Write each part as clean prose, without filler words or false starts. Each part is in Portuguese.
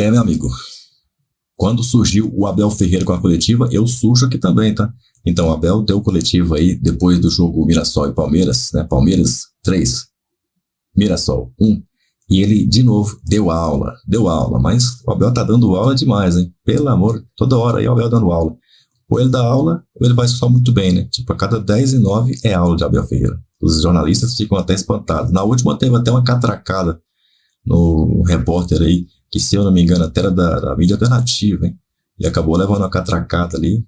Meu amigo, quando surgiu o Abel Ferreira com a coletiva, eu surjo aqui também, tá? Então, o Abel deu coletiva aí, depois do jogo Mirassol e Palmeiras, né? Palmeiras 3, Mirassol 1. E ele, de novo, deu aula. Mas o Abel tá dando aula demais, hein? Pelo amor, toda hora aí o Abel dando aula. Ou ele dá aula, ou ele vai só muito bem, né? Tipo, a cada 10 e 9 é aula de Abel Ferreira. Os jornalistas ficam até espantados. Na última teve até uma catracada no repórter aí, que se eu não me engano até era da mídia alternativa, hein? Ele acabou levando uma catracada ali.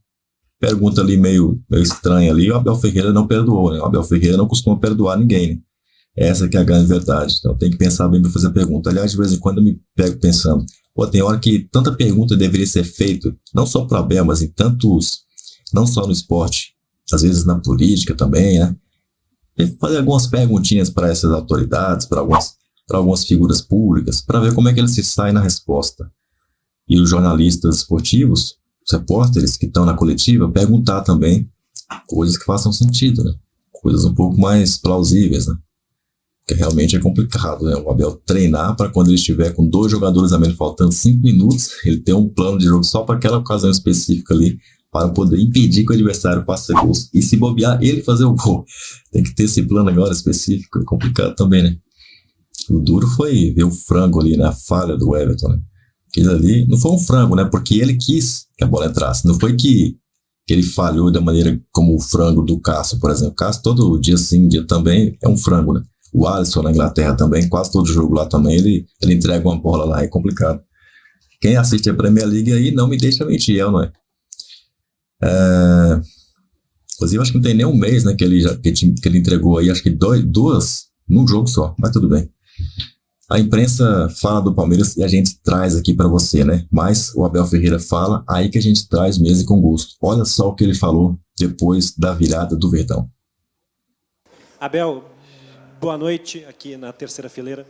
Pergunta ali meio estranha ali, o Abel Ferreira não perdoou, né? O Abel Ferreira não costuma perdoar ninguém, né? Essa que é a grande verdade. Então tem que pensar bem para fazer a pergunta. Aliás, de vez em quando eu me pego pensando, pô, tem hora que tanta pergunta deveria ser feita, não só para o Abel, mas em tantos, não só no esporte, às vezes na política também, né? Tem que fazer algumas perguntinhas para essas autoridades, para algumas figuras públicas, para ver como é que eles se saem na resposta. E os jornalistas esportivos, os repórteres que estão na coletiva, perguntar também coisas que façam sentido, né? Coisas um pouco mais plausíveis, né? Porque realmente é complicado, né? O Abel treinar para quando ele estiver com 2 jogadores a menos, faltando 5 minutos, ele ter um plano de jogo só para aquela ocasião específica ali, para poder impedir que o adversário faça gols. E se bobear, ele fazer o gol. Tem que ter esse plano agora específico, é complicado também, né? O duro foi ver o frango ali na falha do Everton, né? Aquilo ali não foi um frango, né? Porque ele quis que a bola entrasse. Não foi que ele falhou da maneira como o frango do Cássio, por exemplo. O Cássio todo dia sim, dia também é um frango, né? O Alisson na Inglaterra também, quase todo jogo lá também, ele entrega uma bola lá, é complicado. Quem assiste a Premier League aí não me deixa mentir, não é? Inclusive, acho que não tem nem um mês, né, que ele entregou aí, acho que duas num jogo só, mas tudo bem. A imprensa fala do Palmeiras e a gente traz aqui para você, né? Mas o Abel Ferreira fala, aí que a gente traz mesmo e com gosto. Olha só o que ele falou depois da virada do Verdão. Abel, boa noite aqui na terceira fileira.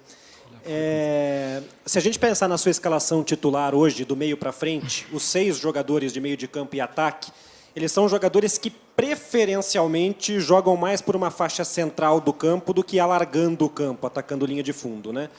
Se a gente pensar na sua escalação titular hoje, do meio para frente, os 6 jogadores de meio de campo e ataque, eles são jogadores que preferencialmente jogam mais por uma faixa central do campo do que alargando o campo, atacando linha de fundo, né?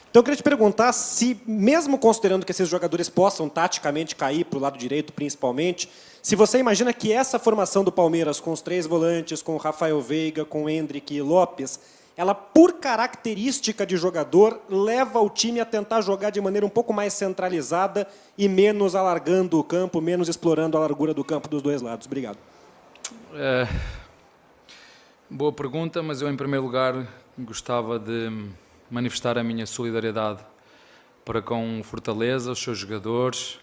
Então eu queria te perguntar se, mesmo considerando que esses jogadores possam taticamente cair para o lado direito principalmente, se você imagina que essa formação do Palmeiras, com os 3 volantes, com o Rafael Veiga, com o Endrick e Lopes, ela, por característica de jogador, leva o time a tentar jogar de maneira um pouco mais centralizada e menos alargando o campo, menos explorando a largura do campo dos 2 lados. Obrigado. Boa pergunta, mas eu, em primeiro lugar, gostava de manifestar a minha solidariedade para com o Fortaleza, os seus jogadores,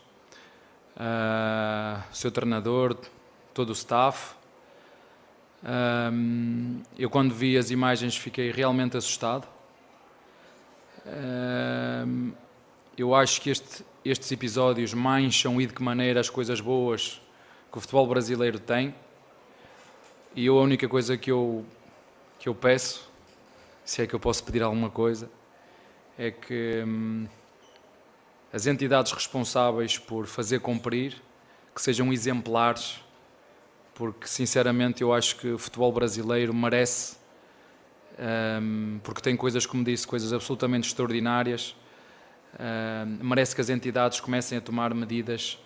o seu treinador, todo o staff. Eu, quando vi as imagens, fiquei realmente assustado. Eu acho que estes episódios mancham, e de que maneira, as coisas boas que o futebol brasileiro tem. E a única coisa que eu peço, se é que eu posso pedir alguma coisa, é que as entidades responsáveis por fazer cumprir, que sejam exemplares, porque sinceramente eu acho que o futebol brasileiro merece, porque tem coisas, como disse, coisas absolutamente extraordinárias, merece que as entidades comecem a tomar medidas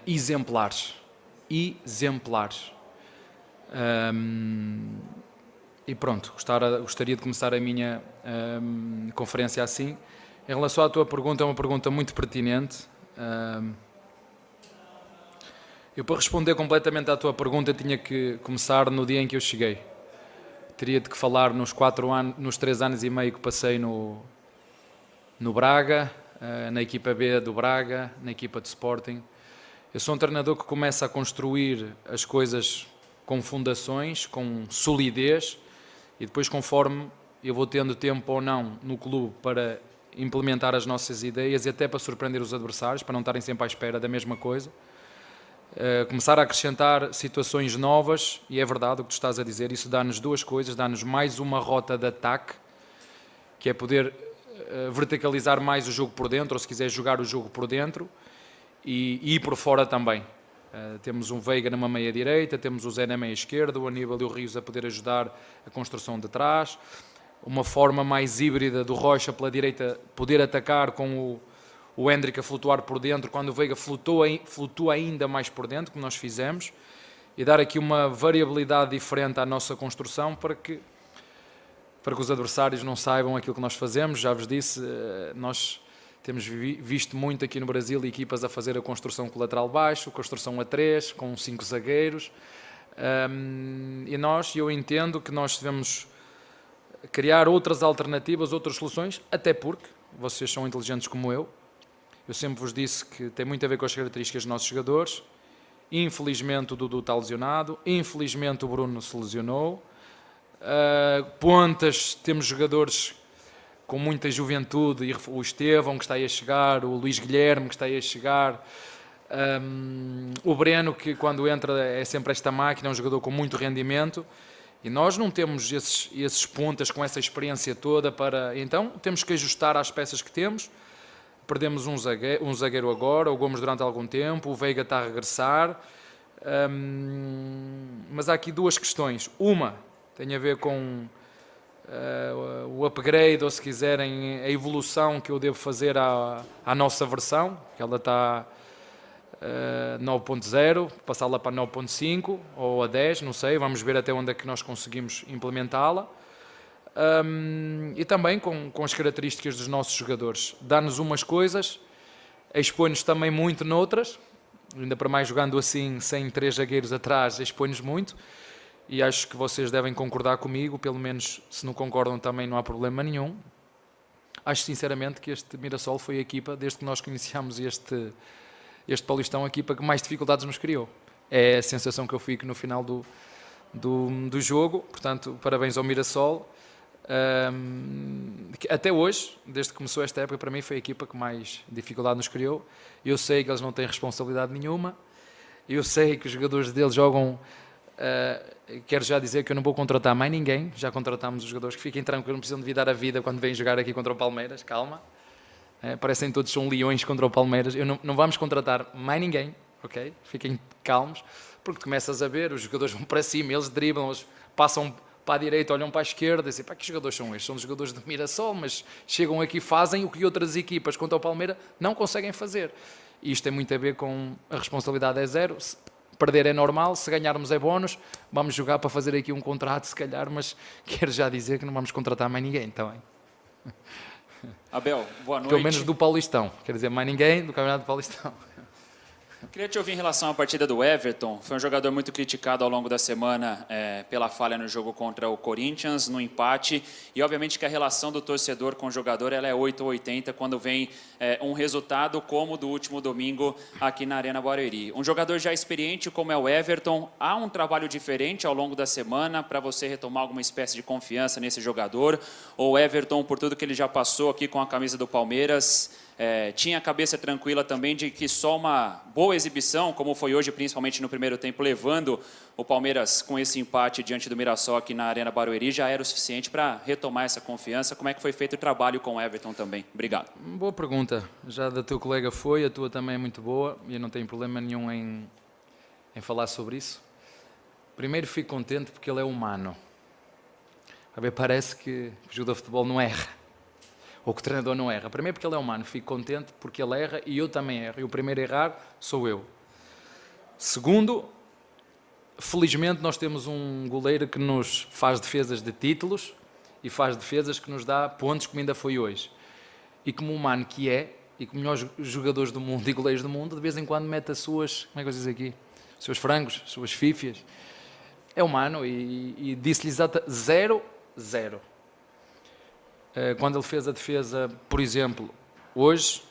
exemplares. E pronto, gostaria de começar a minha conferência assim. Em relação à tua pergunta, é uma pergunta muito pertinente. Eu, para responder completamente à tua pergunta, tinha que começar no dia em que eu cheguei. Teria de que falar nos 3 anos e meio que passei no Braga, na equipa B do Braga, na equipa de Sporting. Eu sou um treinador que começa a construir as coisas com fundações, com solidez, e depois, conforme eu vou tendo tempo ou não no clube para implementar as nossas ideias e até para surpreender os adversários, para não estarem sempre à espera da mesma coisa, começar a acrescentar situações novas, e é verdade o que tu estás a dizer, isso dá-nos 2 coisas, dá-nos mais uma rota de ataque, que é poder verticalizar mais o jogo por dentro, ou se quiser jogar o jogo por dentro, e ir por fora também. Temos um Veiga numa meia-direita, temos o Zé na meia-esquerda, o Aníbal e o Rios a poder ajudar a construção de trás, uma forma mais híbrida do Rocha pela direita, poder atacar com o Hendrick a flutuar por dentro, quando o Veiga flutua ainda mais por dentro, como nós fizemos, e dar aqui uma variabilidade diferente à nossa construção para que os adversários não saibam aquilo que nós fazemos. Já vos disse, nós temos visto muito aqui no Brasil equipas a fazer a construção com lateral baixo, construção a 3, com 5 zagueiros, e eu entendo que nós devemos criar outras alternativas, outras soluções, até porque vocês são inteligentes como eu sempre vos disse que tem muito a ver com as características dos nossos jogadores. Infelizmente o Dudu está lesionado, infelizmente o Bruno se lesionou, pontas, temos jogadores com muita juventude, o Estevão que está aí a chegar, o Luís Guilherme que está aí a chegar, o Breno que quando entra é sempre esta máquina, é um jogador com muito rendimento, e nós não temos esses pontas com essa experiência toda então temos que ajustar às peças que temos. Perdemos um zagueiro agora, o Gomes durante algum tempo, o Veiga está a regressar, mas há aqui duas questões. Uma tem a ver com o upgrade, ou se quiserem, a evolução que eu devo fazer à nossa versão, que ela está 9.0, passá-la para 9.5 ou a 10, não sei, vamos ver até onde é que nós conseguimos implementá-la. E também com as características dos nossos jogadores. Dá-nos umas coisas, expõe-nos também muito noutras, ainda para mais jogando assim, sem 3 zagueiros atrás, expõe-nos muito, e acho que vocês devem concordar comigo, pelo menos se não concordam também não há problema nenhum. Acho sinceramente que este Mirassol foi a equipa, desde que nós iniciámos este Paulistão, a equipa que mais dificuldades nos criou. É a sensação que eu fico no final do jogo, portanto, parabéns ao Mirassol. Até hoje, desde que começou esta época, para mim foi a equipa que mais dificuldade nos criou. Eu sei que eles não têm responsabilidade nenhuma, eu sei que os jogadores deles jogam, quero já dizer que eu não vou contratar mais ninguém, já contratámos os jogadores, que fiquem tranquilos, não precisam de dar a vida quando vêm jogar aqui contra o Palmeiras, calma, parecem todos são leões contra o Palmeiras, não vamos contratar mais ninguém, ok? Fiquem calmos, porque começas a ver, os jogadores vão para cima, eles driblam, eles passam para a direita, olham para a esquerda e dizem, que jogadores são estes? São os jogadores do Mirassol, mas chegam aqui e fazem o que outras equipas contra o Palmeiras não conseguem fazer. E isto tem muito a ver com a responsabilidade é zero, se perder é normal, se ganharmos é bónus, vamos jogar para fazer aqui um contrato se calhar, mas quero já dizer que não vamos contratar mais ninguém também. Abel, boa noite. Pelo menos do Paulistão, quer dizer, mais ninguém do Campeonato do Paulistão. Queria te ouvir em relação à partida do Everton. Foi um jogador muito criticado ao longo da semana pela falha no jogo contra o Corinthians, no empate. E, obviamente, que a relação do torcedor com o jogador ela é 8 ou 80 quando vem um resultado como o do último domingo aqui na Arena Barueri. Um jogador já experiente como é o Everton, há um trabalho diferente ao longo da semana para você retomar alguma espécie de confiança nesse jogador? Ou o Everton, por tudo que ele já passou aqui com a camisa do Palmeiras, tinha a cabeça tranquila também de que só uma boa exibição, como foi hoje, principalmente no primeiro tempo, levando o Palmeiras com esse empate diante do Mirassol aqui na Arena Barueri, já era o suficiente para retomar essa confiança? Como é que foi feito o trabalho com o Everton também? Obrigado. Boa pergunta. Já da teu colega foi, a tua também é muito boa, e eu não tenho problema nenhum em falar sobre isso. Primeiro, fico contente porque ele é humano. A ver, parece que o jogador de futebol não erra. Ou que o treinador não erra. Primeiro porque ele é humano, fico contente porque ele erra e eu também erro. E o primeiro a errar sou eu. Segundo, felizmente nós temos um goleiro que nos faz defesas de títulos e faz defesas que nos dá pontos, como ainda foi hoje. E como humano que é, e como melhores jogadores do mundo e goleiros do mundo, de vez em quando mete as suas, como é que eu diz aqui? Os seus frangos, as suas fífias. É humano e disse-lhe 0-0. Quando ele fez a defesa, por exemplo, hoje,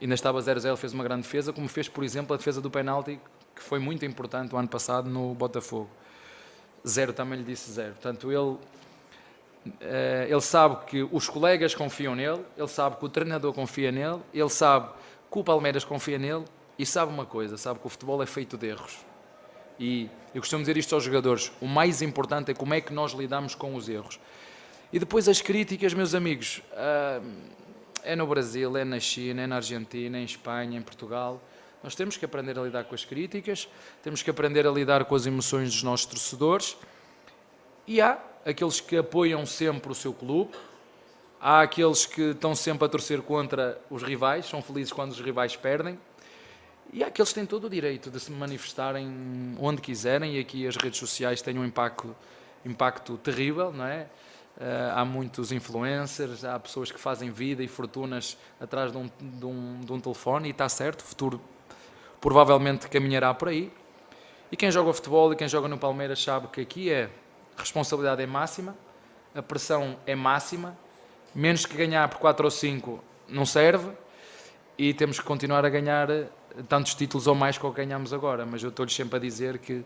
ainda estava 0-0, ele fez uma grande defesa, como fez, por exemplo, a defesa do penalti, que foi muito importante o ano passado no Botafogo. 0 também lhe disse 0. Portanto, ele sabe que os colegas confiam nele, ele sabe que o treinador confia nele, ele sabe que o Palmeiras confia nele e sabe uma coisa, sabe que o futebol é feito de erros. E eu costumo dizer isto aos jogadores, o mais importante é como é que nós lidamos com os erros. E depois as críticas, meus amigos, é no Brasil, é na China, é na Argentina, é em Espanha, em Portugal. Nós temos que aprender a lidar com as críticas, temos que aprender a lidar com as emoções dos nossos torcedores. E há aqueles que apoiam sempre o seu clube, Há aqueles que estão sempre a torcer contra os rivais, são felizes quando os rivais perdem. E há aqueles que têm todo o direito de se manifestarem onde quiserem, e aqui as redes sociais têm um impacto terrível, não é? Há muitos influencers, há pessoas que fazem vida e fortunas atrás de um telefone, e está certo, o futuro provavelmente caminhará por aí. E quem joga futebol e quem joga no Palmeiras sabe que aqui a responsabilidade é máxima, a pressão é máxima, menos que ganhar por 4 ou 5 não serve, e temos que continuar a ganhar tantos títulos ou mais que o que ganhamos agora. Mas eu estou-lhes sempre a dizer que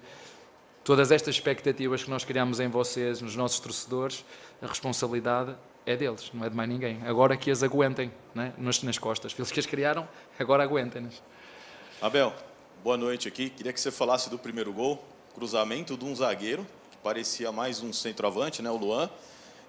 todas estas expectativas que nós criamos em vocês, nos nossos torcedores, a responsabilidade é deles, não é de mais ninguém. Agora que as aguentem, né? nas costas. Eles que as criaram, agora aguentem-nas. Abel, boa noite aqui. Queria que você falasse do primeiro gol, cruzamento de um zagueiro, que parecia mais um centroavante, né, o Luan,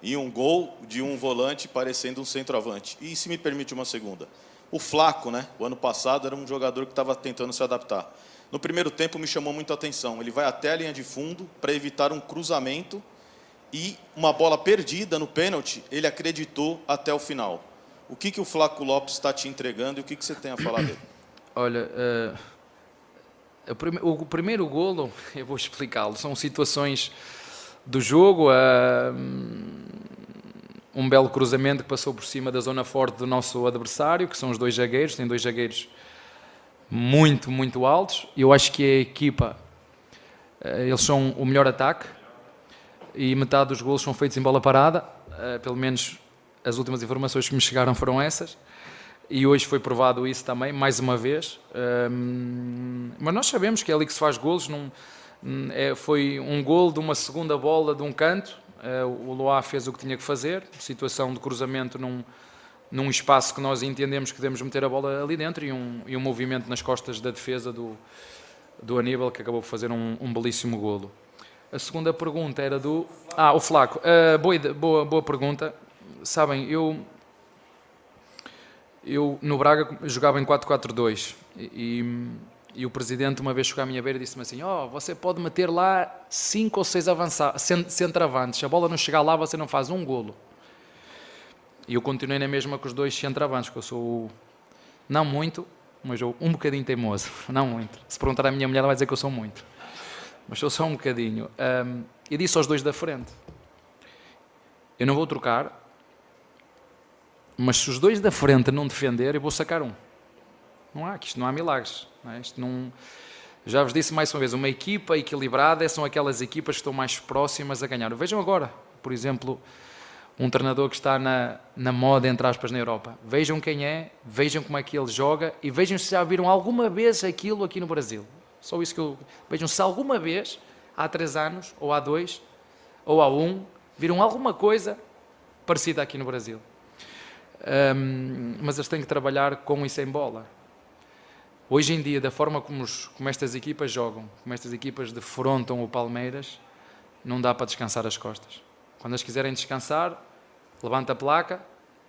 e um gol de um volante parecendo um centroavante. E se me permite uma segunda, o Flaco, né, o ano passado era um jogador que estava tentando se adaptar. No primeiro tempo me chamou muito a atenção, ele vai até a linha de fundo para evitar um cruzamento e uma bola perdida no pênalti, ele acreditou até o final. O que o Flaco Lopes está te entregando e o que você tem a falar dele? Olha, o primeiro golo, eu vou explicá-lo, são situações do jogo, um belo cruzamento que passou por cima da zona forte do nosso adversário, que são os dois zagueiros, tem dois zagueiros muito, muito altos. Eu acho que a equipa, eles são o melhor ataque, e metade dos golos são feitos em bola parada, pelo menos as últimas informações que me chegaram foram essas, e hoje foi provado isso também, mais uma vez. Mas nós sabemos que é ali que se faz golos. Foi um golo de uma segunda bola de um canto, o Loá fez o que tinha que fazer, situação de cruzamento num espaço que nós entendemos que devemos meter a bola ali dentro, e um movimento nas costas da defesa do Aníbal, que acabou por fazer um belíssimo golo. A segunda pergunta era do... o Flaco. Boa pergunta. Sabem, eu no Braga jogava em 4-4-2 e o presidente uma vez chegou à minha beira e disse-me assim: você pode meter lá 5 ou 6 centroavantes, se a bola não chegar lá você não faz um golo. E eu continuei na mesma com os dois centroavantes, que eu sou, não muito, mas eu um bocadinho teimoso, não muito. Se perguntar à minha mulher ela vai dizer que eu sou muito, mas sou só um bocadinho. E disse aos dois da frente: eu não vou trocar, mas se os dois da frente não defender, eu vou sacar um. Isto não há milagres. Não é? Já vos disse mais uma vez, uma equipa equilibrada são aquelas equipas que estão mais próximas a ganhar. Vejam agora, por exemplo, um treinador que está na moda, entre aspas, na Europa. Vejam quem é, vejam como é que ele joga e vejam se já viram alguma vez aquilo aqui no Brasil. Só isso que eu... Vejam se alguma vez, há 3 anos, ou há 2, ou há 1, viram alguma coisa parecida aqui no Brasil. Mas eles têm que trabalhar com e sem bola. Hoje em dia, da forma como estas equipas jogam, como estas equipas defrontam o Palmeiras, não dá para descansar as costas. Quando eles quiserem descansar, levanta a placa,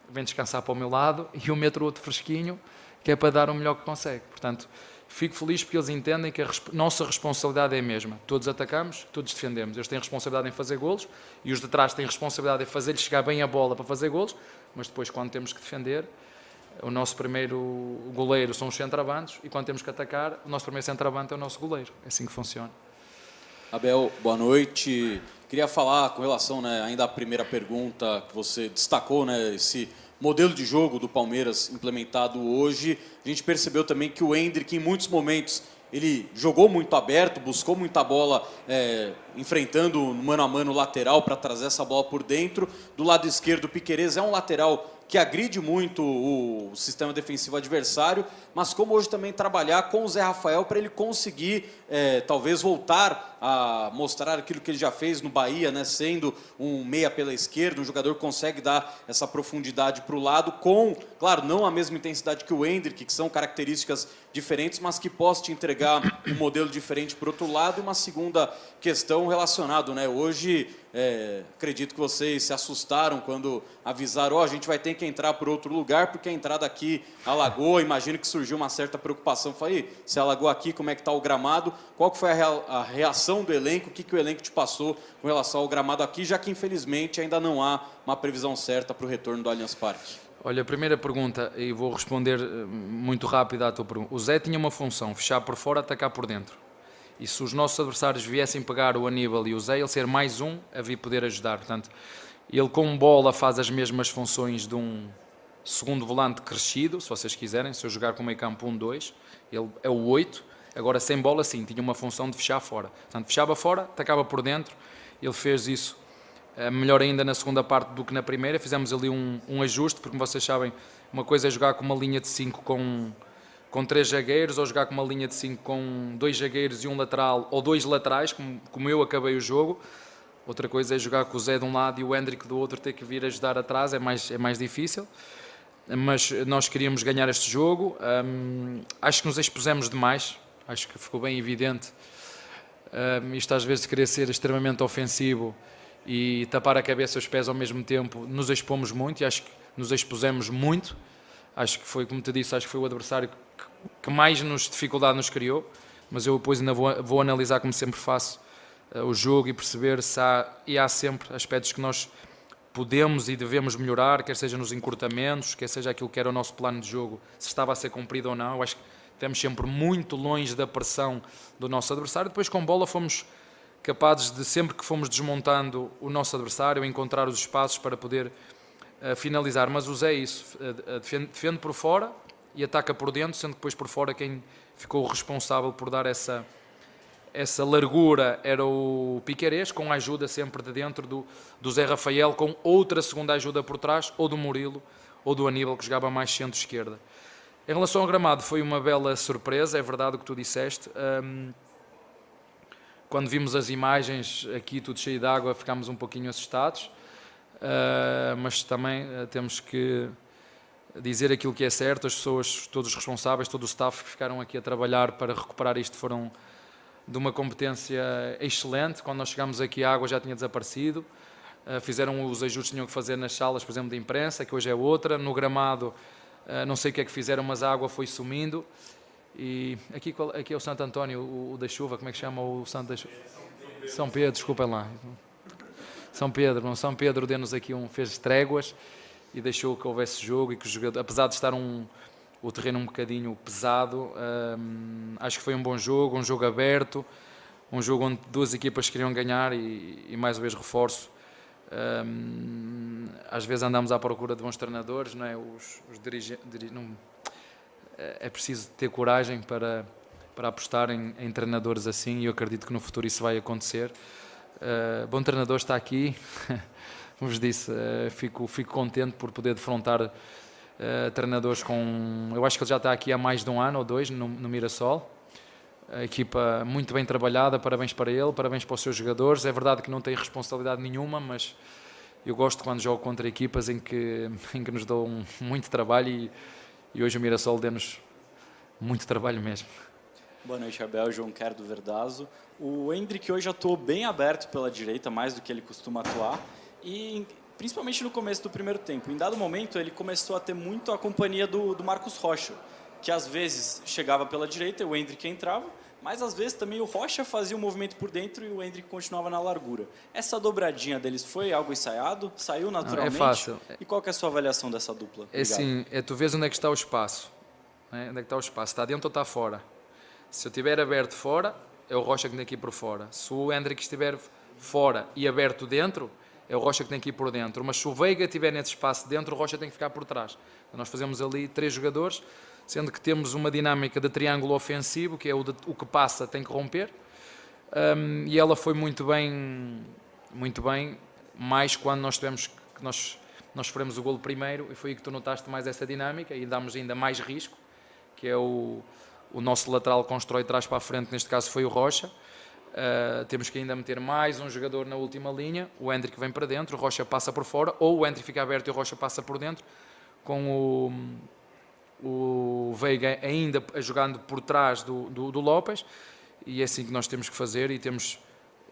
vem descansar para o meu lado e eu meto outro fresquinho, que é para dar o melhor que consegue. Portanto, fico feliz porque eles entendem que a nossa responsabilidade é a mesma. Todos atacamos, todos defendemos. Eles têm responsabilidade em fazer golos e os de trás têm responsabilidade em fazer-lhes chegar bem a bola para fazer golos, mas depois, quando temos que defender, o nosso primeiro goleiro são os centroavantes e quando temos que atacar, o nosso primeiro centroavante é o nosso goleiro. É assim que funciona. Abel, boa noite. Queria falar com relação, ainda à primeira pergunta que você destacou, esse modelo de jogo do Palmeiras implementado hoje. A gente percebeu também que o Endrick, em muitos momentos, ele jogou muito aberto, buscou muita bola, enfrentando mano a mano lateral para trazer essa bola por dentro. Do lado esquerdo, o Piquerez é um lateral que agride muito o sistema defensivo adversário, mas como hoje também trabalhar com o Zé Rafael para ele conseguir, talvez, voltar a mostrar aquilo que ele já fez no Bahia, sendo um meia pela esquerda, um jogador que consegue dar essa profundidade para o lado, com, claro, Claro, não a mesma intensidade que o Endrick, que são características diferentes, mas que possa te entregar um modelo diferente por outro lado. E uma segunda questão relacionada, né? Hoje, acredito que vocês se assustaram quando avisaram, a gente vai ter que entrar por outro lugar, porque a entrada aqui alagou. Imagino que surgiu uma certa preocupação. Falei, se alagou aqui, como é que está o gramado? Qual que foi a reação do elenco? O que o elenco te passou com relação ao gramado aqui, já que infelizmente ainda não há uma previsão certa para o retorno do Allianz Parque? Olha, a primeira pergunta, e vou responder muito rápido à tua pergunta. O Zé tinha uma função, fechar por fora, atacar por dentro. E se os nossos adversários viessem pegar o Aníbal e o Zé, ele ser mais um a vir poder ajudar. Portanto, ele com bola faz as mesmas funções de um segundo volante crescido, se vocês quiserem. Se eu jogar com meio campo 1-2, ele é o 8. Agora, sem bola, sim, tinha uma função de fechar fora. Portanto, fechava fora, atacava por dentro. Ele fez isso melhor ainda na segunda parte do que na primeira. Fizemos ali um ajuste, porque como vocês sabem, uma coisa é jogar com uma linha de 5 com 3 zagueiros, ou jogar com uma linha de 5 com 2 zagueiros e um lateral, ou 2 laterais, como eu acabei o jogo. Outra coisa é jogar com o Zé de um lado e o Endrick do outro, ter que vir ajudar atrás, é mais difícil. Mas nós queríamos ganhar este jogo. Acho que nos expusemos demais, acho que ficou bem evidente. Isto às vezes de querer ser extremamente ofensivo e tapar a cabeça e os pés ao mesmo tempo, nos expomos muito e acho que nos expusemos muito. Acho que foi, como te disse, acho que foi o adversário que mais dificuldade nos criou, mas eu depois ainda vou analisar, como sempre faço, o jogo e perceber se há sempre aspectos que nós podemos e devemos melhorar, quer seja nos encurtamentos, quer seja aquilo que era o nosso plano de jogo, se estava a ser cumprido ou não. Eu acho que estivemos sempre muito longe da pressão do nosso adversário. Depois com bola fomos capazes de, sempre que fomos desmontando o nosso adversário, encontrar os espaços para poder finalizar. Mas o Zé é isso, defende por fora e ataca por dentro, sendo que depois por fora quem ficou responsável por dar essa largura era o Piquerez, com a ajuda sempre de dentro do Zé Rafael, com outra segunda ajuda por trás, ou do Murilo, ou do Aníbal, que jogava mais centro-esquerda. Em relação ao gramado, foi uma bela surpresa, é verdade o que tu disseste. Quando vimos as imagens, aqui tudo cheio de água, ficámos um pouquinho assustados, mas também temos que dizer aquilo que é certo. As pessoas, todos os responsáveis, todo o staff que ficaram aqui a trabalhar para recuperar isto foram de uma competência excelente. Quando nós chegámos aqui, a água já tinha desaparecido. Fizeram os ajustes que tinham que fazer nas salas, por exemplo, de imprensa, que hoje é outra. No gramado, não sei o que é que fizeram, mas a água foi sumindo. E aqui é o Santo António, o da chuva, como é que chama o Santo da chuva? São Pedro, desculpem lá. São Pedro deu-nos aqui fez tréguas e deixou que houvesse jogo e que o jogador, apesar de estar o terreno um bocadinho pesado, acho que foi um bom jogo, um jogo aberto, um jogo onde duas equipas queriam ganhar e mais uma vez reforço. Às vezes andamos à procura de bons treinadores, não é? Os dirigentes, é preciso ter coragem para apostar em treinadores assim, e eu acredito que no futuro isso vai acontecer. Bom treinador está aqui, como vos disse, fico contente por poder defrontar treinadores com... Eu acho que ele já está aqui há mais de 1 ano ou 2 no Mirassol. A equipa muito bem trabalhada, parabéns para ele, parabéns para os seus jogadores. É verdade que não tem responsabilidade nenhuma, mas eu gosto quando jogo contra equipas em que nos dão muito trabalho e hoje o Mirassol deu-nos muito trabalho mesmo. Boa noite, Abel. João Quero do Verdazo. O Endrick hoje atuou bem aberto pela direita, mais do que ele costuma atuar, e principalmente no começo do primeiro tempo. Em dado momento, ele começou a ter muito a companhia do Marcos Rocha, que às vezes chegava pela direita e o Endrick entrava, mas às vezes também o Rocha fazia um movimento por dentro e o Endrick continuava na largura. Essa dobradinha deles foi algo ensaiado? Saiu naturalmente? Não, é fácil. E qual que é a sua avaliação dessa dupla? É assim, tu vês onde é que está o espaço. Onde é que está o espaço? Está dentro ou está fora? Se eu estiver aberto fora, é o Rocha que tem que ir por fora. Se o Endrick estiver fora e aberto dentro, é o Rocha que tem que ir por dentro. Mas se o Veiga estiver nesse espaço dentro, o Rocha tem que ficar por trás. Então, nós fazemos ali 3 jogadores, sendo que temos uma dinâmica de triângulo ofensivo, que é o que passa tem que romper, e ela foi muito bem, mais quando nós tivemos que nós sofremos o golo primeiro, e foi aí que tu notaste mais essa dinâmica, e damos ainda mais risco, que é o nosso lateral constrói de trás para a frente, neste caso foi o Rocha. Temos que ainda meter mais um jogador na última linha, o Endrick vem para dentro, o Rocha passa por fora, ou o Endrick fica aberto e o Rocha passa por dentro, com o Veiga ainda jogando por trás do Lopes, e é assim que nós temos que fazer, e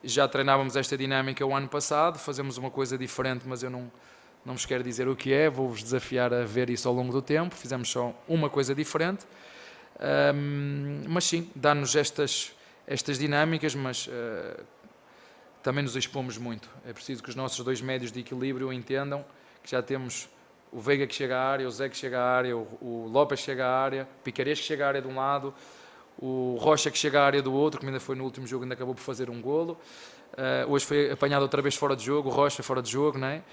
já treinávamos esta dinâmica o ano passado, fazemos uma coisa diferente, mas eu não vos quero dizer o que é, vou-vos desafiar a ver isso ao longo do tempo, fizemos só uma coisa diferente, mas sim, dá-nos estas dinâmicas, mas também nos expomos muito. É preciso que os nossos dois médios de equilíbrio entendam que já temos o Veiga que chega à área, o Zé que chega à área, o Lopes que chega à área, o Piquerez que chega à área de um lado, o Rocha que chega à área do outro, que ainda foi no último jogo, ainda acabou por fazer um golo. Hoje foi apanhado outra vez fora de jogo, o Rocha fora de jogo, não é?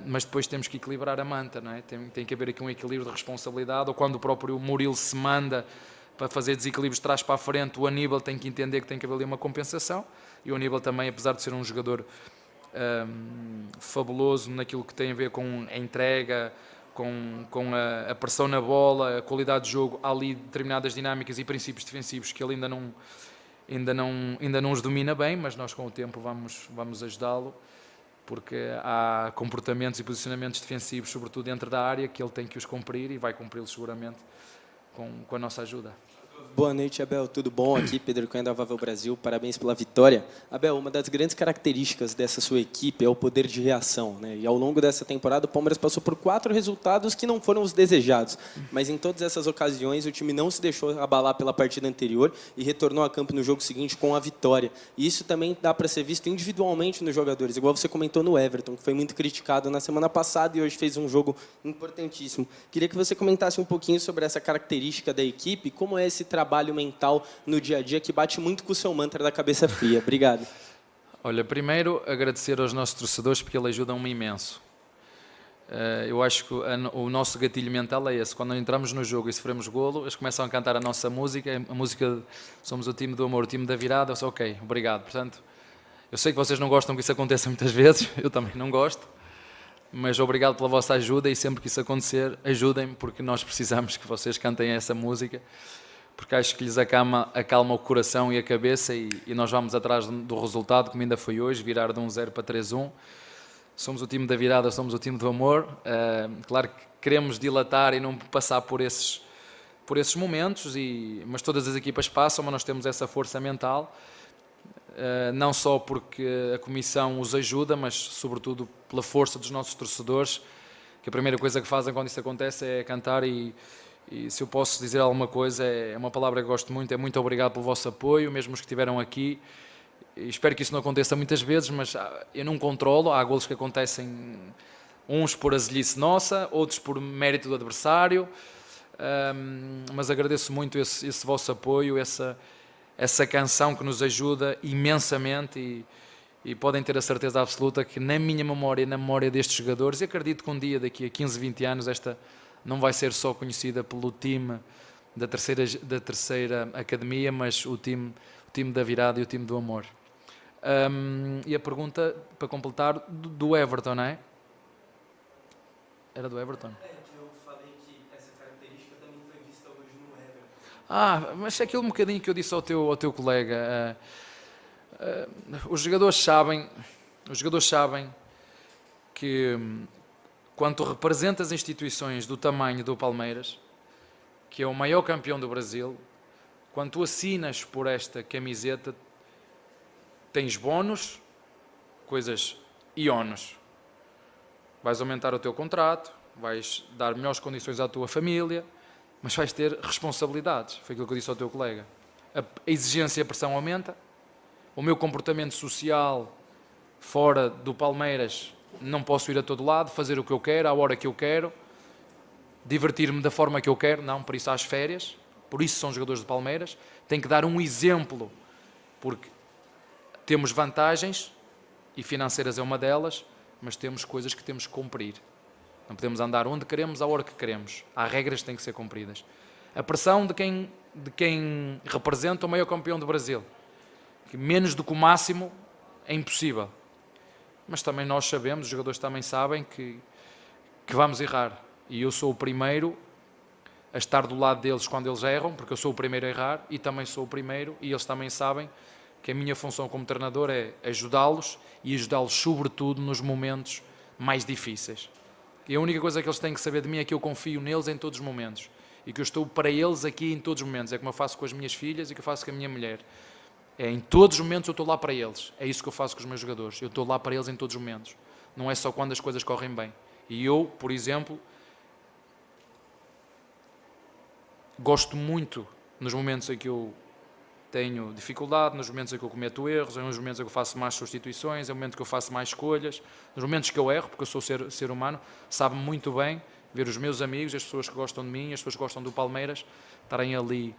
Mas depois temos que equilibrar a manta, não é? Tem que haver aqui um equilíbrio de responsabilidade, ou quando o próprio Murilo se manda para fazer desequilíbrios de trás para a frente, o Aníbal tem que entender que tem que haver ali uma compensação, e o Aníbal também, apesar de ser um jogador fabuloso naquilo que tem a ver com a entrega, com a pressão na bola, a qualidade de jogo, há ali determinadas dinâmicas e princípios defensivos que ele ainda não os domina bem, mas nós com o tempo vamos ajudá-lo, porque há comportamentos e posicionamentos defensivos, sobretudo dentro da área, que ele tem que os cumprir e vai cumpri-los seguramente com a nossa ajuda. Boa noite, Abel. Tudo bom? Aqui, Pedro Cunha da Vavel Brasil. Parabéns pela vitória. Abel, uma das grandes características dessa sua equipe é o poder de reação, né? E ao longo dessa temporada, o Palmeiras passou por 4 resultados que não foram os desejados. Mas em todas essas ocasiões, o time não se deixou abalar pela partida anterior e retornou a campo no jogo seguinte com a vitória. E isso também dá para ser visto individualmente nos jogadores, igual você comentou no Everton, que foi muito criticado na semana passada e hoje fez um jogo importantíssimo. Queria que você comentasse um pouquinho sobre essa característica da equipe, como é esse trabalho mental no dia a dia que bate muito com o seu mantra da cabeça fria. Obrigado. Olha, primeiro agradecer aos nossos torcedores porque eles ajudam-me imenso. Eu acho que o nosso gatilho mental é esse. Quando entramos no jogo e sofremos golo, eles começam a cantar a nossa música, a música somos o time do amor, o time da virada. Eu sou ok, obrigado. Portanto, eu sei que vocês não gostam que isso aconteça muitas vezes, eu também não gosto, mas obrigado pela vossa ajuda e sempre que isso acontecer, ajudem-me, porque nós precisamos que vocês cantem essa música, porque acho que lhes acalma o coração e a cabeça, e nós vamos atrás do resultado, como ainda foi hoje, virar de 1-0 para 3-1. Somos o time da virada, somos o time do amor. Claro que queremos dilatar e não passar por esses momentos, mas todas as equipas passam, mas nós temos essa força mental, não só porque a Comissão os ajuda, mas sobretudo pela força dos nossos torcedores, que a primeira coisa que fazem quando isso acontece é cantar, e se eu posso dizer alguma coisa, é uma palavra que gosto muito, é muito obrigado pelo vosso apoio, mesmo os que estiveram aqui. E espero que isso não aconteça muitas vezes, mas eu não controlo, há golos que acontecem, uns por azelice nossa, outros por mérito do adversário, mas agradeço muito esse vosso apoio, essa canção que nos ajuda imensamente, e podem ter a certeza absoluta que na minha memória e na memória destes jogadores, e acredito que um dia, daqui a 15, 20 anos, esta não vai ser só conhecida pelo time da terceira academia, mas o time da virada e o time do amor. E a pergunta, para completar, do Everton, não é? Era do Everton? Eu falei que essa característica também foi vista hoje no Everton. Mas é aquele bocadinho que eu disse ao teu colega. Os jogadores sabem que quando tu representas instituições do tamanho do Palmeiras, que é o maior campeão do Brasil, quando tu assinas por esta camiseta, tens bónus, coisas e ónus. Vais aumentar o teu contrato, vais dar melhores condições à tua família, mas vais ter responsabilidades. Foi aquilo que eu disse ao teu colega. A exigência e a pressão aumenta. O meu comportamento social fora do Palmeiras, não posso ir a todo lado, fazer o que eu quero, à hora que eu quero, divertir-me da forma que eu quero, não, por isso há as férias, por isso são jogadores de Palmeiras, tem que dar um exemplo, porque temos vantagens, e financeiras é uma delas, mas temos coisas que temos que cumprir. Não podemos andar onde queremos, à hora que queremos. Há regras que têm que ser cumpridas. A pressão de quem representa o maior campeão do Brasil, que menos do que o máximo é impossível. Mas também nós sabemos, os jogadores também sabem que vamos errar. E eu sou o primeiro a estar do lado deles quando eles erram, porque eu sou o primeiro a errar, e também sou o primeiro, e eles também sabem que a minha função como treinador é ajudá-los, e ajudá-los sobretudo nos momentos mais difíceis. E a única coisa que eles têm que saber de mim é que eu confio neles em todos os momentos. E que eu estou para eles aqui em todos os momentos. É como eu faço com as minhas filhas e que eu faço com a minha mulher. Em todos os momentos eu estou lá para eles. É isso que eu faço com os meus jogadores. Eu estou lá para eles em todos os momentos. Não é só quando as coisas correm bem. E eu, por exemplo, gosto muito nos momentos em que eu tenho dificuldade, nos momentos em que eu cometo erros, nos momentos em que eu faço mais substituições, nos momentos em que eu faço mais escolhas, nos momentos que eu erro, porque eu sou ser humano, sabe muito bem ver os meus amigos, as pessoas que gostam de mim, as pessoas que gostam do Palmeiras, estarem ali,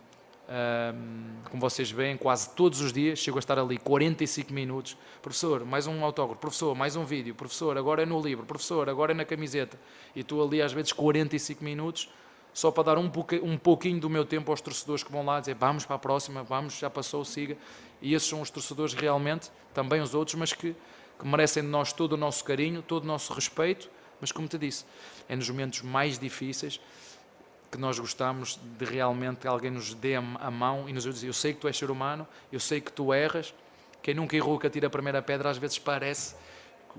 como vocês veem, quase todos os dias, chego a estar ali 45 minutos, professor, mais um autógrafo, professor, mais um vídeo, professor, agora é no livro, professor, agora é na camiseta, e estou ali às vezes 45 minutos, só para dar um pouquinho do meu tempo aos torcedores que vão lá dizer vamos para a próxima, vamos, já passou, siga. E esses são os torcedores realmente, também os outros, mas que merecem de nós todo o nosso carinho, todo o nosso respeito, mas como te disse, é nos momentos mais difíceis que nós gostamos de realmente que alguém nos dê a mão e nos diz, eu sei que tu és ser humano, eu sei que tu erras, quem nunca errou que atira a primeira pedra, às vezes parece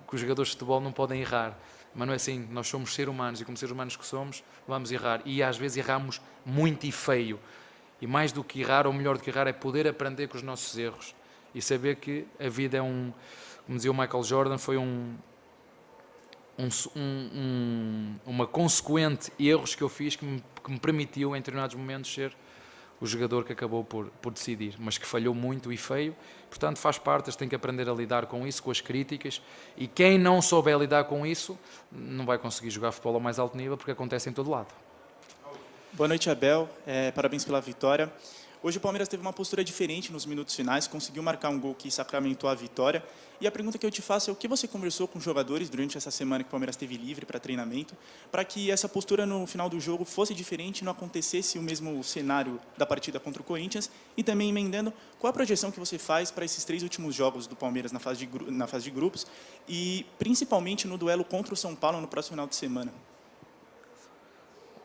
que os jogadores de futebol não podem errar. Mas não é assim, nós somos seres humanos e como seres humanos que somos, vamos errar. E às vezes erramos muito e feio. E mais do que errar, ou melhor do que errar, é poder aprender com os nossos erros. E saber que a vida é como dizia o Michael Jordan, foi uma consequente erros que eu fiz que me permitiu, em determinados momentos, ser o jogador que acabou por decidir, mas que falhou muito e feio, portanto faz parte, eles têm que aprender a lidar com isso, com as críticas, e quem não souber lidar com isso, não vai conseguir jogar futebol ao mais alto nível, porque acontece em todo lado. Boa noite, Abel, parabéns pela vitória. Hoje o Palmeiras teve uma postura diferente nos minutos finais, conseguiu marcar um gol que sacramentou a vitória. E a pergunta que eu te faço é o que você conversou com os jogadores durante essa semana que o Palmeiras teve livre para treinamento, para que essa postura no final do jogo fosse diferente e não acontecesse o mesmo cenário da partida contra o Corinthians? E também emendando, qual a projeção que você faz para esses 3 últimos jogos do Palmeiras na fase de grupos e principalmente no duelo contra o São Paulo no próximo final de semana?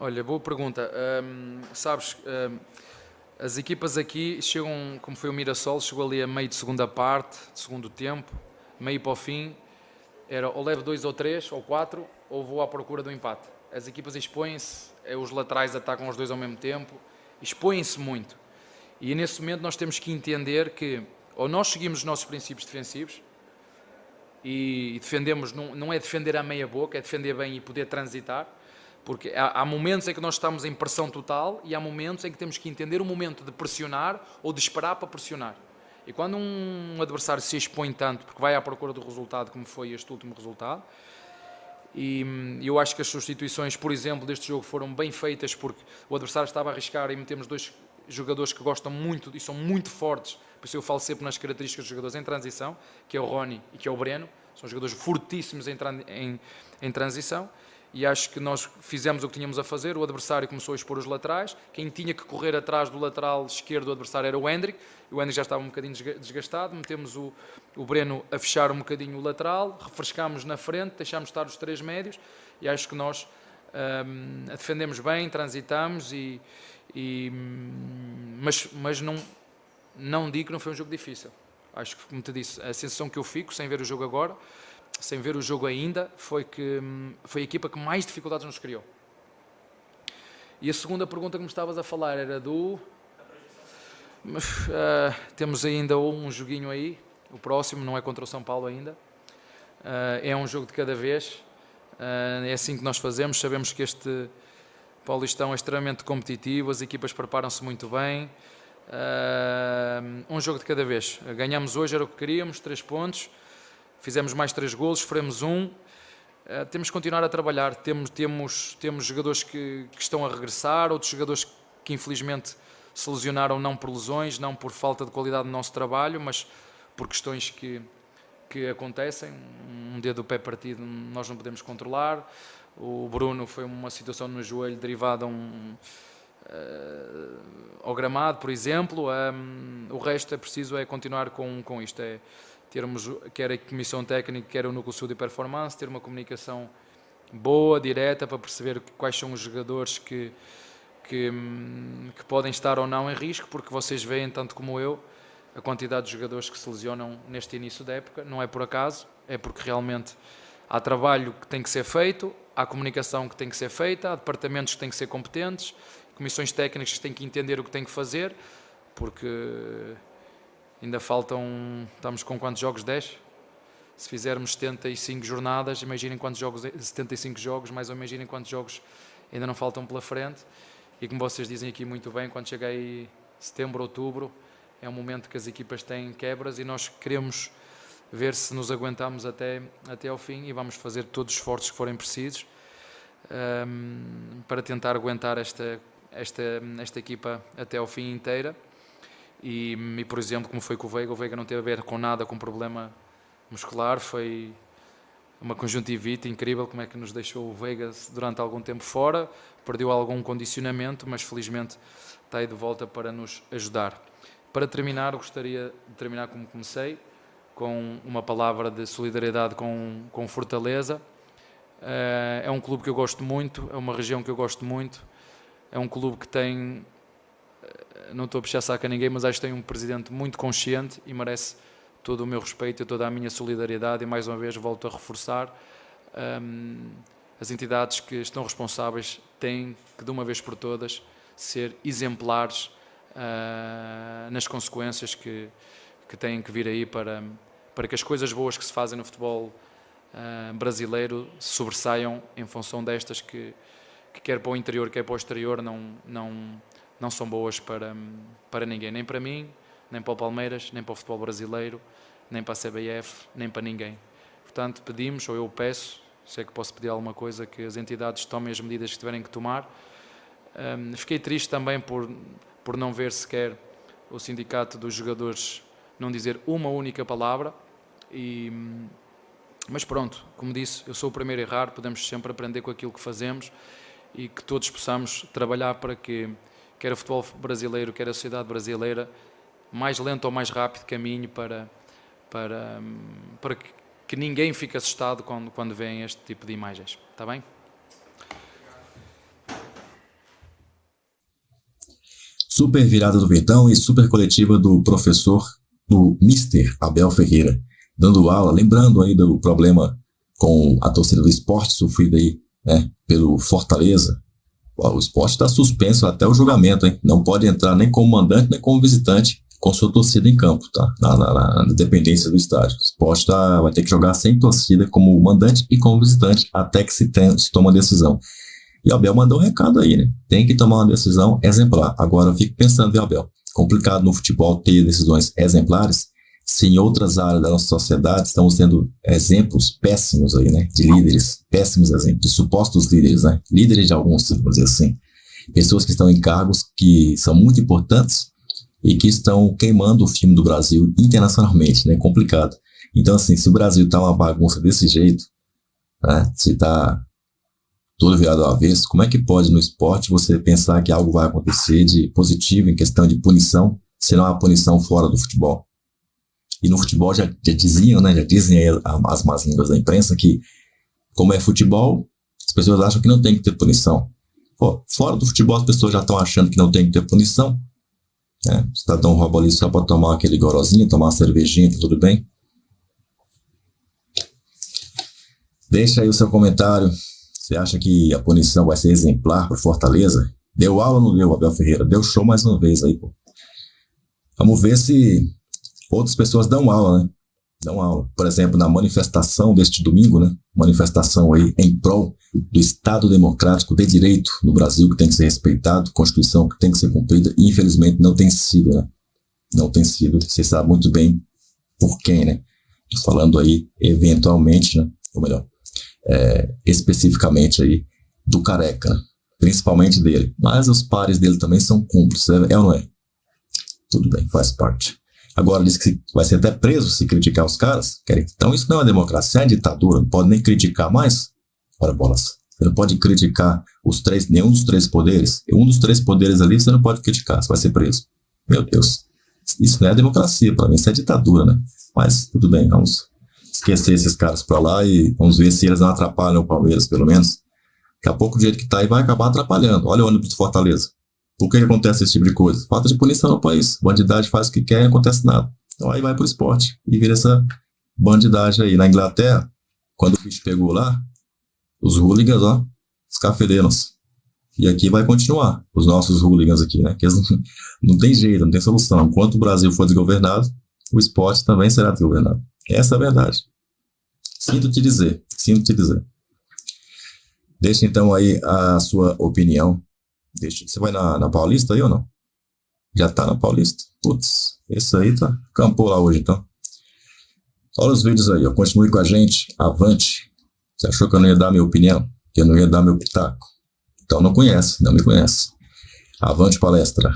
Olha, boa pergunta. Sabes... As equipas aqui chegam, como foi o Mirassol, chegou ali a meio de segunda parte, de segundo tempo, meio para o fim, era ou levo 2 ou 3 ou 4, ou vou à procura do empate. As equipas expõem-se, os laterais atacam os dois ao mesmo tempo, expõem-se muito. E nesse momento nós temos que entender que ou nós seguimos os nossos princípios defensivos, e defendemos, não é defender à meia boca, é defender bem e poder transitar, porque há momentos em que nós estamos em pressão total e há momentos em que temos que entender o momento de pressionar ou de esperar para pressionar. E quando um adversário se expõe tanto, porque vai à procura do resultado, como foi este último resultado, e eu acho que as substituições, por exemplo, deste jogo foram bem feitas, porque o adversário estava a arriscar e metemos 2 jogadores que gostam muito e são muito fortes, por isso eu falo sempre nas características dos jogadores em transição, que é o Rony e que é o Breno, são jogadores fortíssimos em transição. E acho que nós fizemos o que tínhamos a fazer, o adversário começou a expor os laterais, quem tinha que correr atrás do lateral esquerdo do adversário era o Hendrick, o Hendrick já estava um bocadinho desgastado, metemos o Breno a fechar um bocadinho o lateral, refrescámos na frente, deixámos estar os 3 médios, e acho que nós defendemos bem, transitamos, mas não digo que não foi um jogo difícil. Acho que, como te disse, a sensação que eu fico, sem ver o jogo agora, sem ver o jogo ainda, foi a equipa que mais dificuldades nos criou. E a segunda pergunta que me estavas a falar era do... temos ainda um joguinho aí, o próximo não é contra o São Paulo ainda, é um jogo de cada vez, é assim que nós fazemos, sabemos que este Paulistão é extremamente competitivo, as equipas preparam-se muito bem, um jogo de cada vez. Ganhamos hoje, era o que queríamos, 3 pontos, fizemos mais 3 golos, sofremos 1. Temos que continuar a trabalhar. Temos jogadores que estão a regressar, outros jogadores que infelizmente se lesionaram não por lesões, não por falta de qualidade do nosso trabalho, mas por questões que acontecem. Um dedo do pé partido nós não podemos controlar. O Bruno foi uma situação no joelho derivada ao gramado, por exemplo. O resto é preciso continuar com isto. Termos, quer a comissão técnica, quer o núcleo de saúde e performance, ter uma comunicação boa, direta, para perceber quais são os jogadores que podem estar ou não em risco, porque vocês veem, tanto como eu, a quantidade de jogadores que se lesionam neste início da época, não é por acaso, é porque realmente Há trabalho que tem que ser feito, há comunicação que tem que ser feita, há departamentos que têm que ser competentes, comissões técnicas que têm que entender o que têm que fazer, porque ainda faltam, estamos com quantos jogos? 10? Se fizermos 75 jornadas, imaginem quantos jogos, 75 jogos, mais ou menos imaginem quantos jogos ainda não faltam pela frente. E como vocês dizem aqui muito bem, quando chega aí setembro, outubro, é um momento que as equipas têm quebras e nós queremos ver se nos aguentamos até ao fim e vamos fazer todos os esforços que forem precisos para tentar aguentar esta equipa até ao fim inteira. E, por exemplo, como foi com o Veiga não teve a ver com nada, com problema muscular, foi uma conjuntivite incrível, como é que nos deixou o Veiga durante algum tempo fora, perdeu algum condicionamento, mas felizmente está aí de volta para nos ajudar. Para terminar, gostaria de terminar como comecei, com uma palavra de solidariedade com Fortaleza. É um clube que eu gosto muito, é uma região que eu gosto muito, é um clube que tem, não estou a puxar saco a ninguém, mas acho que tem um presidente muito consciente e merece todo o meu respeito e toda a minha solidariedade, e mais uma vez volto a reforçar, as entidades que estão responsáveis têm que de uma vez por todas ser exemplares nas consequências que têm que vir aí para que as coisas boas que se fazem no futebol brasileiro sobressaiam em função destas que quer para o interior, quer para o exterior, não são boas para ninguém, nem para mim, nem para o Palmeiras, nem para o futebol brasileiro, nem para a CBF, nem para ninguém. Portanto, pedimos, ou eu peço, sei que posso pedir alguma coisa, que as entidades tomem as medidas que tiverem que tomar. Fiquei triste também por não ver sequer o sindicato dos jogadores não dizer uma única palavra, mas pronto, como disse, eu sou o primeiro a errar, podemos sempre aprender com aquilo que fazemos e que todos possamos trabalhar para que quer o futebol brasileiro, quer a sociedade brasileira, mais lento ou mais rápido caminho para que ninguém fique assustado quando vêem este tipo de imagens. Está bem? Super virada do Vitão e super coletiva do professor, do Mister Abel Ferreira, dando aula, lembrando aí do problema com a torcida do Sport, sofrido aí, né, pelo Fortaleza. O Sport está suspenso até o julgamento, hein? Não pode entrar nem como mandante, nem como visitante com sua torcida em campo, tá? Na dependência do estádio. O Sport vai ter que jogar sem torcida como mandante e como visitante até que se tome uma decisão. E o Abel mandou um recado aí, né? Tem que tomar uma decisão exemplar. Agora eu fico pensando, viu, Abel? Complicado no futebol ter decisões exemplares, se em outras áreas da nossa sociedade estamos tendo exemplos péssimos aí, né? De líderes, péssimos exemplos, de supostos líderes, né? Líderes de alguns, vamos dizer assim. Pessoas que estão em cargos que são muito importantes e que estão queimando o filme do Brasil internacionalmente, né? Complicado. Então, assim, se o Brasil tá uma bagunça desse jeito, né? Se tá todo virado ao avesso, como é que pode no esporte você pensar que algo vai acontecer de positivo em questão de punição, se não há punição fora do futebol? E no futebol já diziam, né? Já dizem aí as más línguas da imprensa que, como é futebol, as pessoas acham que não tem que ter punição. Pô, fora do futebol as pessoas já estão achando que não tem que ter punição. Né? O cidadão rouba ali só para tomar aquele gorozinho, tomar uma cervejinha, tá tudo bem? Deixa aí o seu comentário. Você acha que a punição vai ser exemplar para Fortaleza? Deu aula ou não deu, Abel Ferreira? Deu show mais uma vez aí, pô. Vamos ver se outras pessoas dão aula, né? Dão aula. Por exemplo, na manifestação deste domingo, né? Manifestação aí em prol do Estado Democrático de Direito no Brasil, que tem que ser respeitado, Constituição que tem que ser cumprida, e infelizmente não tem sido, né? Não tem sido. Você sabe muito bem por quem, né? Tô falando aí, eventualmente, né? Ou melhor, especificamente aí do Careca, né? Principalmente dele. Mas os pares dele também são cúmplices, é ou não é? Tudo bem, faz parte. Agora diz que vai ser até preso se criticar os caras. Então isso não é uma democracia, é uma ditadura. Não pode nem criticar mais. Ora bolas. Você não pode criticar nenhum dos três poderes. Um dos três poderes ali você não pode criticar, você vai ser preso. Meu Deus. Isso não é democracia, para mim isso é ditadura, né? Mas tudo bem, vamos esquecer esses caras pra lá e vamos ver se eles não atrapalham o Palmeiras, pelo menos. Daqui a pouco o jeito que tá aí vai acabar atrapalhando. Olha o ônibus do Fortaleza. Por que acontece esse tipo de coisa? Falta de punição no país. Bandidagem faz o que quer e não acontece nada. Então aí vai pro esporte e vira essa bandidagem aí. Na Inglaterra, Quando o bicho pegou lá, os hooligans, ó, escafederam-se. E aqui vai continuar, os nossos hooligans aqui, né? Que eles não tem jeito, não tem solução. Enquanto o Brasil for desgovernado, o esporte também será desgovernado. Essa é a verdade. Sinto te dizer. Deixa então aí a sua opinião. Você vai na Paulista aí ou não? Já tá na Paulista? Putz, esse aí tá. Campou lá hoje então. Olha os vídeos aí, ó. Continue com a gente. Avante. Você achou que eu não ia dar minha opinião? Que eu não ia dar meu pitaco? Então não me conhece. Avante palestra.